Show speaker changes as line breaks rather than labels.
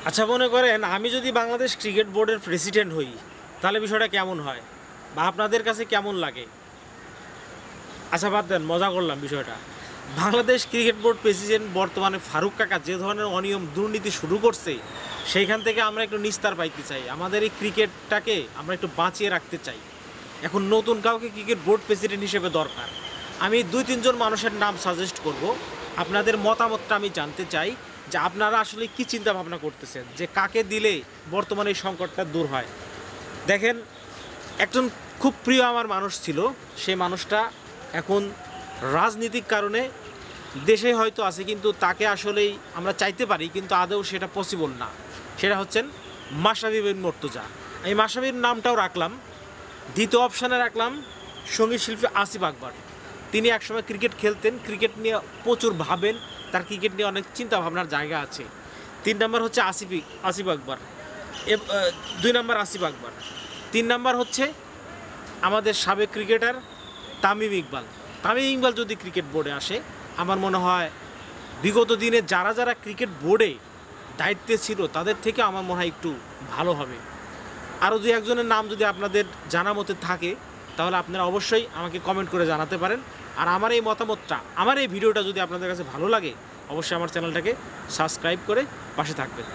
আচ্ছা, মনে করেন আমি যদি বাংলাদেশ ক্রিকেট বোর্ডের প্রেসিডেন্ট হই, তাহলে বিষয়টা কেমন হয় বা আপনাদের কাছে কেমন লাগে? আচ্ছা, বাদ দেন, মজা করলাম বিষয়টা। বাংলাদেশ ক্রিকেট বোর্ড প্রেসিডেন্ট বর্তমানে ফারুক কাকা যে ধরনের অনিয়ম দুর্নীতি শুরু করছে, সেইখান থেকে আমরা একটু নিস্তার পাইতে চাই। আমাদের এই ক্রিকেটটাকে আমরা একটু বাঁচিয়ে রাখতে চাই। এখন নতুন কাউকে ক্রিকেট বোর্ড প্রেসিডেন্ট হিসেবে দরকার। আমি 2-3 জন মানুষের নাম সাজেস্ট করব। আপনাদের মতামতটা আমি জানতে চাই যে আপনারা আসলে কী চিন্তা ভাবনা করতেছেন, যে কাকে দিলে বর্তমানে এই সংকটটা দূর হয়। দেখেন, একজন খুব প্রিয় আমার মানুষ ছিল, সেই মানুষটা এখন রাজনীতিক কারণে দেশে হয়তো আছে, কিন্তু তাকে আসলেই আমরা চাইতে পারি, কিন্তু আদৌ সেটা পসিবল না। সেটা হচ্ছেন মাশরাফি বিন মুর্তজা। এই মাশরাফির নামটাও রাখলাম। দ্বিতীয় অপশানে রাখলাম সঙ্গীত শিল্পী আসিফ আকবর। তিনি একসময় ক্রিকেট খেলতেন, ক্রিকেট নিয়ে প্রচুর ভাবেন, তার ক্রিকেট নিয়ে অনেক চিন্তা ভাবনার জায়গা আছে। 3 নম্বর হচ্ছে আসিফ আকবর। 2 নম্বর আসিফ আকবর। 3 নম্বর হচ্ছে আমাদের সাবেক ক্রিকেটার তামিম ইকবাল। তামিম ইকবাল যদি ক্রিকেট বোর্ডে আসে, আমার মনে হয় বিগত দিনে যারা যারা ক্রিকেট বোর্ডে দায়িত্বে ছিল তাদের থেকে আমার মনে হয় একটু ভালো হবে। আরও 2-1 জনের নাম যদি আপনাদের জানা মতে থাকে, তাহলে আপনারা অবশ্যই আমাকে কমেন্ট করে জানাতে পারেন। আর আমার এই মতামতটা, আমার এই ভিডিওটা যদি আপনাদের কাছে ভালো লাগে, অবশ্যই আমার চ্যানেলটাকে সাবস্ক্রাইব করে পাশে থাকবেন।